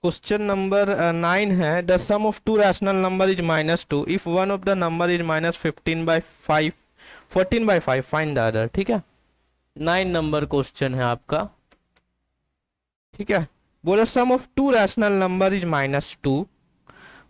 Question number 9 है, the sum of two rational number is -2 if one of the number is -15/5 14/5 find the other. ठीक है, 9 number question है आपका। ठीक है, बोले sum of two rational number is -2,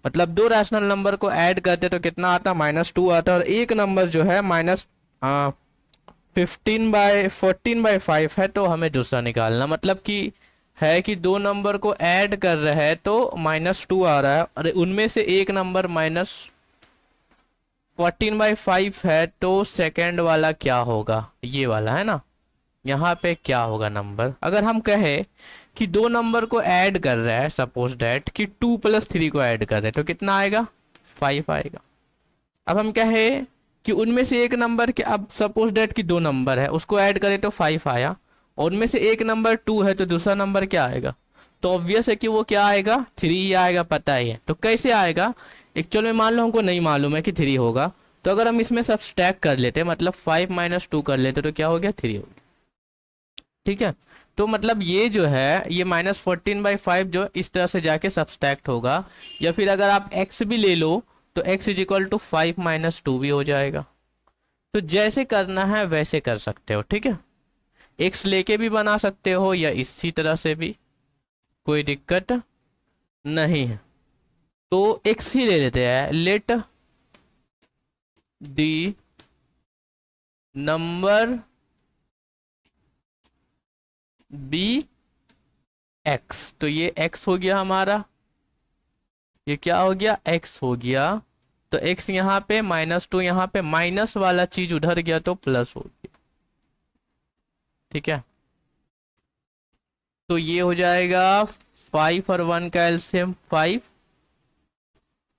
मतलब दो रैशनल नंबर को ऐड करते तो कितना आता, -2 आता, और एक नंबर जो है -14/5 है, तो हमें दूसरा निकालना, मतलब कि है कि दो नंबर को ऐड कर रहे हैं तो -2 आ रहा है, और उनमें से एक नंबर -14/5 है, तो सेकंड वाला क्या होगा, ये वाला है ना, यहाँ पे क्या होगा नंबर। अगर हम कहें कि दो नंबर को ऐड कर रहा है, सपोज डेट कि 2+3 को ऐड कर रहे हैं, तो कितना आएगा, 5 आएगा। अब हम कहें कि उनमें से एक नंबर के, अब सपोज डेट कि दो नंबर है उसको ऐड करें तो 5 आया, और उनमें से एक नंबर 2 है, तो दूसरा नंबर क्या आएगा, तो ऑब्वियस है कि वो क्या आएगा, 3 ही आएगा, पता ही है। तो कैसे आएगा, एक्चुअल में मान लो हमको नहीं मालूम है कि 3 होगा, तो अगर हम इसमें सब्सट्रैक्ट कर लेते, मतलब 5 - 2 कर लेते, तो क्या हो गया, 3 हो गया। ठीक है, तो मतलब ये जो है, ये -14/5 जो इस तरह से जाके सब्सट्रैक्ट होगा, या फिर अगर आप x भी ले लो तो x इज इक्वल टू 5 - 2 भी हो जाएगा। तो जैसे करना है वैसे कर सकते हो। ठीक है, x लेके भी बना सकते हो या इसी तरह से भी, कोई दिक्कत नहीं है। तो x ही ले लेते हैं, let the number be x, तो ये x हो गया हमारा, ये क्या हो गया, x हो गया। तो x यहाँ पे, -2 यहाँ पे, माइनस वाला चीज उधर गया तो प्लस हो गया। ठीक है, तो ये हो जाएगा 5 और 1 का एलसीएम 5,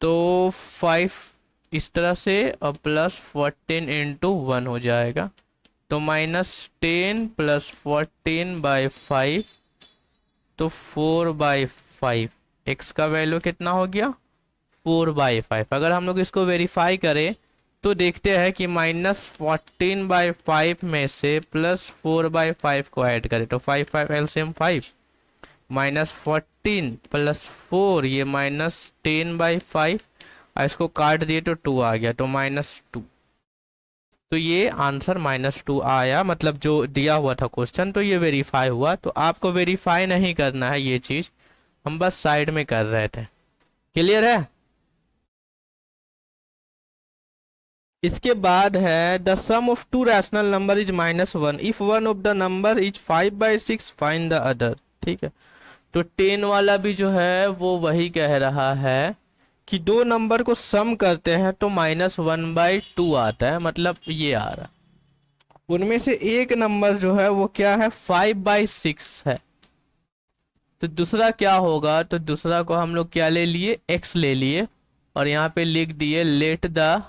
तो 5 इस तरह से, और +14 × 1 हो जाएगा, तो -10 + 14/5, तो 4/5, x का वैल्यू कितना हो गया, 4/5। अगर हम लोग इसको वेरीफाई करें तो देखते हैं कि -14/5 में से +4/5 को ऐड करें तो 5 एलसीएम 5, -14 + 4, ये -10/5, और इसको काट दिए तो 2 आ गया, तो -2। तो ये आंसर -2 आया, मतलब जो दिया हुआ था क्वेश्चन, तो ये वेरीफाई हुआ। तो आपको वेरीफाई नहीं करना है ये चीज, हम बस साइड में कर रहे थे। क्लियर है। इसके बाद है, the sum of two rational number is -1 if one of the number is 5/6 find the other. ठीक है, तो 10 वाला भी जो है वो वही कह रहा है कि दो नंबर को सम करते हैं तो -1/2 आता है, मतलब ये आ रहा है। उनमें से एक नंबर जो है वो क्या है, 5/6 है, तो दूसरा क्या होगा, तो दूसरा को हम लोग क्या ले लिए, x ले लिए, और यहाँ पे लिख दिए let the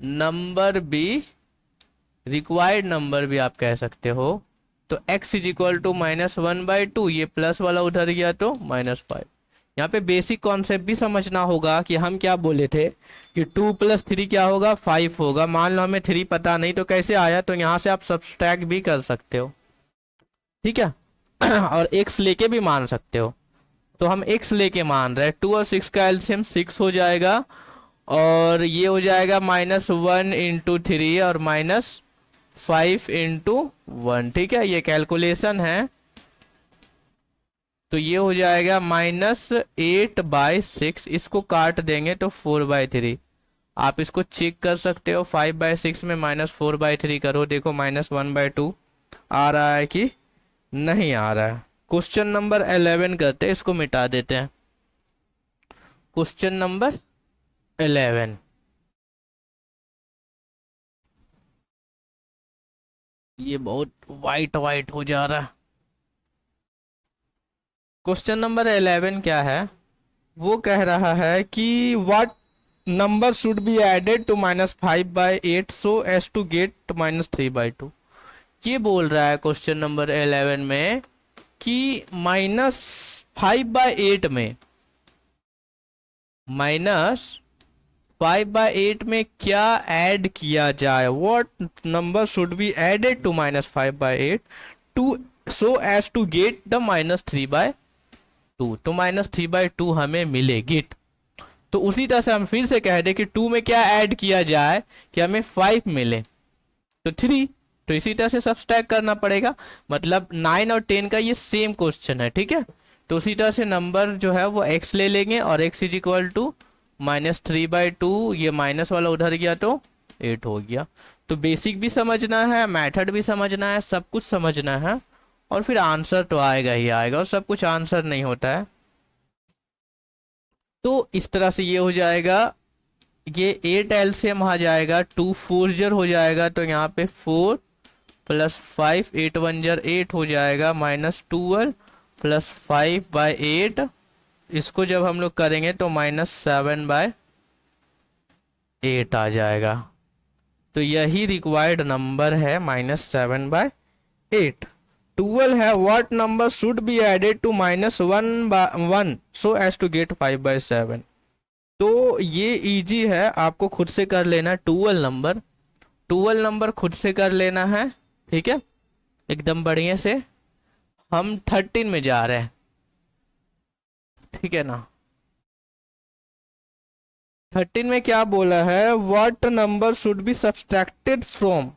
number be, required number भी आप कह सकते हो, तो x इज इक्वल टू -1/2, ये प्लस वाला उधर गया तो -5। यहाँ पे बेसिक कॉन्सेप्ट भी समझना होगा कि हम क्या बोले थे कि 2 + 3 क्या होगा, 5 होगा। मान लो हमें 3 पता नहीं तो कैसे आया, तो यहाँ से आप सब्सट्रैक्ट भी कर सकते हो। ठीक है और x लेके भी मान सकते हो, तो हम x लेके मान रहे हैं, 2 और 6 का एलसीएम 6 हो जाएगा, और ये हो जाएगा -1 × 3 और -5 × 1। ठीक है, ये कैलकुलेशन है, तो ये हो जाएगा -8/6, इसको काट देंगे तो 4/3। आप इसको चेक कर सकते हो, 5/6 में -4/3 करो, देखो -1/2 आ रहा है कि नहीं आ रहा है। क्वेश्चन नंबर 11 करते हैं, इसको मिटा देते हैं। क्वेश्चन नंबर 11, ये बहुत वाइट वाइट हो जा रहा है। क्वेश्चन नंबर 11 क्या है, वो कह रहा है कि what number should be added to -5/8 so as to get -3/2। ये बोल रहा है क्वेश्चन नंबर 11 में कि -5/8 में, -5/8 में क्या ऐड किया जाए, what number should be added to -5/8 to so as to get the -3/2। 2, तो -3/2 हमें मिलेगी। तो उसी तरह से हम फिर से कह दे कि 2 में क्या ऐड किया जाए कि हमें 5 मिले, तो 3। तो इसी तरह से सब्सट्रैक्ट करना पड़ेगा। मतलब 9 और 10 का ये सेम क्वेश्चन है, ठीक है। तो उसी तरह से नंबर जो है वो x ले लेंगे और x इज इक्वल टू -3/2, ये माइनस वाला उधर गया तो 8 हो गया। तो बेसिक भी समझना है, मेथड भी समझना है, सब कुछ समझना है, और फिर आंसर तो आएगा ही आएगा, और सब कुछ आंसर नहीं होता है। तो इस तरह से ये हो जाएगा, ये 8 एलसीएम आ जाएगा, 2 4 जर हो जाएगा, तो यहाँ पे 4 + 5 8 1 जर 8 हो जाएगा, -12 + 5/8। इसको जब हम लोग करेंगे तो -7/8 आ जाएगा। तो यही रिक्वायर्ड नंबर है, -7/8। 12 है, what number should be added to -1 so as to get 5/7। तो ये इजी है, आपको खुद से कर लेना। 12 नंबर खुद से कर लेना है, ठीक है, एकदम बढ़िया से। हम 13 में जा रहे हैं, ठीक है ना। 13 में क्या बोला है, what number should be subtracted from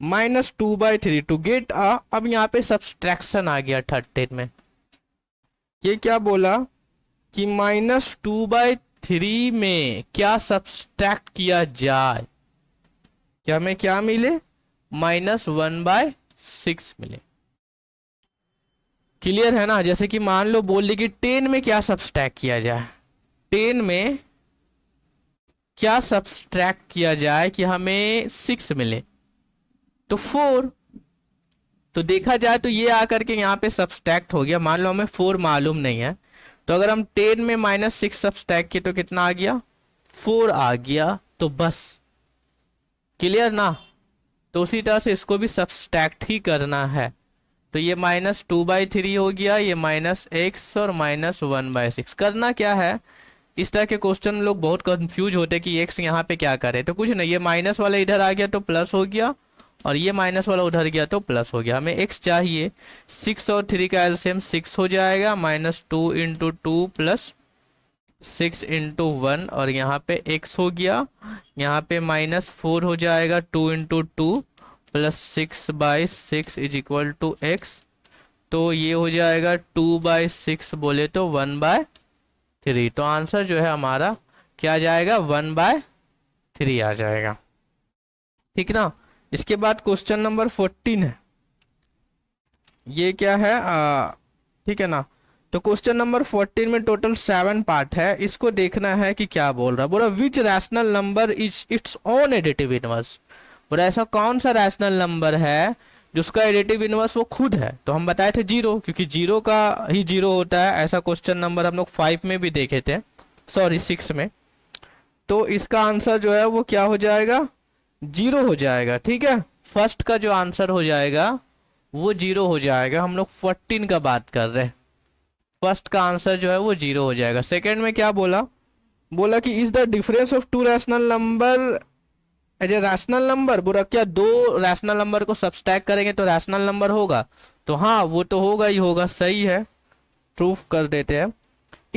-2/3 to get a. अब यहाँ पे सब्सट्रैक्शन आ गया 13 में। ये क्या बोला कि -2/3 में क्या सब्सट्रैक्ट किया जाए, क्या हमें क्या मिले, -1/6 मिले। क्लियर है ना। जैसे कि मान लो बोल ली कि 10 में क्या सब्सट्रैक्ट किया जाए, 10 में क्या सब्सट्रैक्ट किया जाए कि हमें 6 मिले, तो 4। तो देखा जाए तो ये आकर के यहाँ पे सब्सट्रैक्ट हो गया। मान लो हमें 4 मालूम नहीं है, तो अगर हम 10 में -6 सब्सट्रैक्ट किए तो कितना आ गया, 4 आ गया। तो बस क्लियर ना। तो उसी तरह से इसको भी सब्सट्रैक्ट ही करना है। तो ये -2/3 हो गया, ये -x और -1/6। करना क्या है, इस तरह के क्वेश्चन लोग बहुत कंफ्यूज होते हैं कि x यहाँ पे क्या करे। तो कुछ नहीं, ये माइनस वाला इधर आ गया तो प्लस हो गया, और ये माइनस वाला उधर गया तो प्लस हो गया। हमें x चाहिए, 6 और 3 का एलसीएम 6 हो जाएगा, -2 × 2 + 6 × 1, और यहाँ पे x हो गया। यहाँ पे -4 हो जाएगा, 2 × 2 + 6/6 इज इक्वल टू x। तो ये हो जाएगा 2/6 बोले तो 1/3। तो आंसर जो है हमारा क्या आ जाएगा, 1/3 आ जाएगा, ठीक ना। इसके बाद क्वेश्चन नंबर 14 है। ये क्या है, ठीक है ना। तो क्वेश्चन नंबर 14 में टोटल 7 पार्ट है। इसको देखना है कि क्या बोल रहा है। बोला which rational number is its own additive inverse. बोला ऐसा कौन सा रैशनल नंबर है जिसका एडिटिव इनवर्स वो खुद है। तो हम बताए थे 0, क्योंकि 0 का ही 0 होता है। ऐसा क्वेश्चन नंबर हम लोग 5 में भी देखे थे, सॉरी 6 में। तो इसका आंसर जो है वो क्या हो जाएगा, 0 हो जाएगा, ठीक है। फर्स्ट का जो आंसर हो जाएगा वो 0 हो जाएगा। हम लोग 14 का बात कर रहे हैं, फर्स्ट का आंसर जो है वो 0 हो जाएगा। सेकंड में क्या बोला, बोला कि is the difference of 2 rational number as a rational number. बोला क्या 2 रैशनल नंबर को सब्सट्रैक्ट करेंगे तो रैशनल नंबर होगा। तो हाँ, वो तो होगा ही होगा, सही है, प्रूफ कर देते हैं।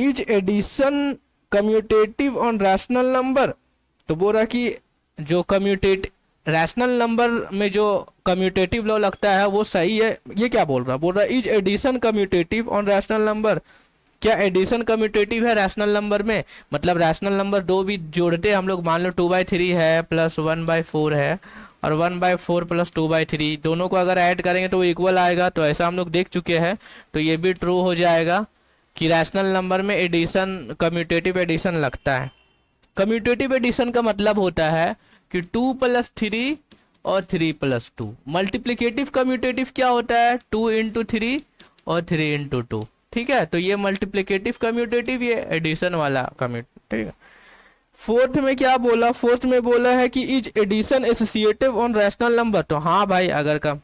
Is addition commutative on rational number. तो बोला कि जो रैशनल नंबर में जो कम्यूटेटिव लॉ लगता है वो सही है। ये क्या बोल रहा है, बोल रहा है is addition commutative on rational number. क्या एडिशन कम्यूटेटिव है रैशनल नंबर में, मतलब रैशनल नंबर 2 भी जोड़ते हैं हम लोग। मान लो 2/3 है प्लस 1/4 है, और 1/4 + 2/3 दोनों को अगर ऐड करेंगे तो वो इक्वल आएगा। तो ऐसा हम लोग देख चुके हैं। तो ये भी ट्रू हो जाएगा कि रैशनल नंबर में एडिशन कम्यूटेटिव एडिशन लगता है। कम्यूटेटिव एडिशन का मतलब होता है कि 2 + 3 और 3 + 2। मल्टीप्लिकेटिव कम्यूटेटिव क्या होता है, 2 × 3 और 3 × 2, ठीक है। तो ये मल्टीप्लिकेटिव कम्यूटेटिव, ये एडिशन वाला कम्यूटेटिव, ठीक है। फोर्थ में क्या बोला, फोर्थ में बोला है कि is addition associative on rational number. तो हाँ भाई, अगर का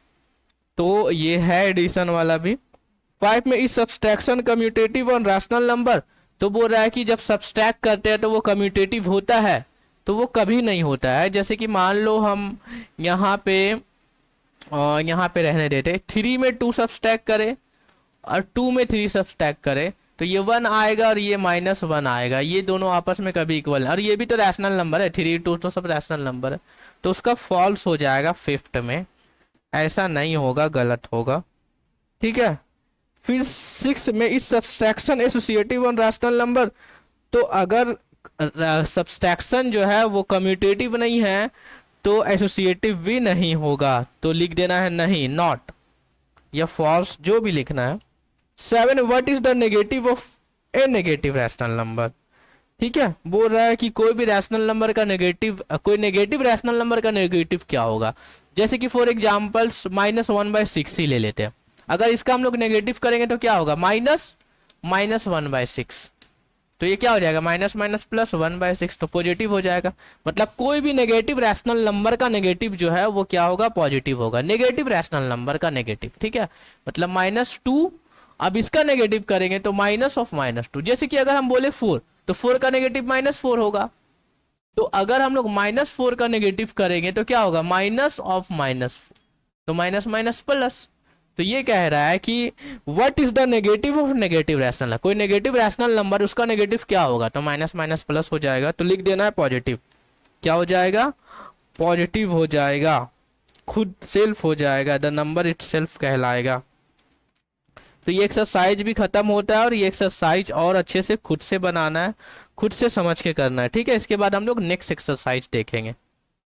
तो ये है एडिशन वाला भी। 5 में is subtraction commutative on rational number. तो बोल रहा है कि जब सब्सट्रैक्ट करते हैं तो वो कम्यूटेटिव होता है, तो वो कभी नहीं होता है। जैसे कि मान लो हम यहाँ पे रहने देते, 3 में 2 सब्सट्रैक्ट करें और 2 में 3 सब्सट्रैक्ट करें, तो ये 1 आएगा और ये -1 आएगा, ये दोनों आपस में कभी इक्वल है, और ये भी तो रैशनल नंबर है, 3 2 तो सब रैशनल नंबर है, तो उसका फॉल्स हो जाएगा फिफ्थ में, ऐसा नहीं होगा, गलत होगा। ठीक है, फिर 6 में इस subtraction associative on rational number, तो अगर सब्सट्रैक्शन जो है वो कम्यूटेटिव नहीं है तो एसोसिएटिव भी नहीं होगा, तो लिख देना है नहीं, नॉट या फॉल्स, जो भी लिखना है। 7 what is the negative of A negative rational number. ठीक है, बोल रहा है कि कोई भी रैशनल नंबर का नेगेटिव, कोई नेगेटिव रैशनल नंबर का नेगेटिव क्या होगा। जैसे कि फॉर एग्जांपल्स -1/6 ही ले लेते हैं, अगर इसका हम लोग नेगेटिव करेंगे तो क्या होगा, -1/6, तो ये क्या हो जाएगा, माइनस माइनस प्लस 1/6, तो पॉजिटिव हो जाएगा। मतलब कोई भी नेगेटिव रैशनल नंबर का नेगेटिव जो है वो क्या होगा, पॉजिटिव होगा, नेगेटिव रैशनल नंबर का नेगेटिव। ठीक है, मतलब -2, अब इसका नेगेटिव करेंगे तो -2, जैसे कि अगर हम बोले 4, तो 4 का नेगेटिव -4 होगा, तो अगर हम लोग -4 का नेगेटिव करेंगे तो क्या होगा, -4, तो माइनस माइनस प्लस। तो ये कह रहा है कि what is the negative of negative rational, कोई नेगेटिव रैशनल नंबर उसका नेगेटिव क्या होगा, तो माइनस माइनस प्लस हो जाएगा, तो लिख देना है पॉजिटिव। क्या हो जाएगा, पॉजिटिव हो जाएगा, खुद सेल्फ हो जाएगा, द नंबर इटसेल्फ कहलाएगा। तो ये एक्सरसाइज भी खत्म होता है, और ये एक्सरसाइज और अच्छे से खुद से बनाना है, खुद से समझ के करना है। ठीक है, इसके बाद हम लोग नेक्स्ट एक्सरसाइज देखेंगे।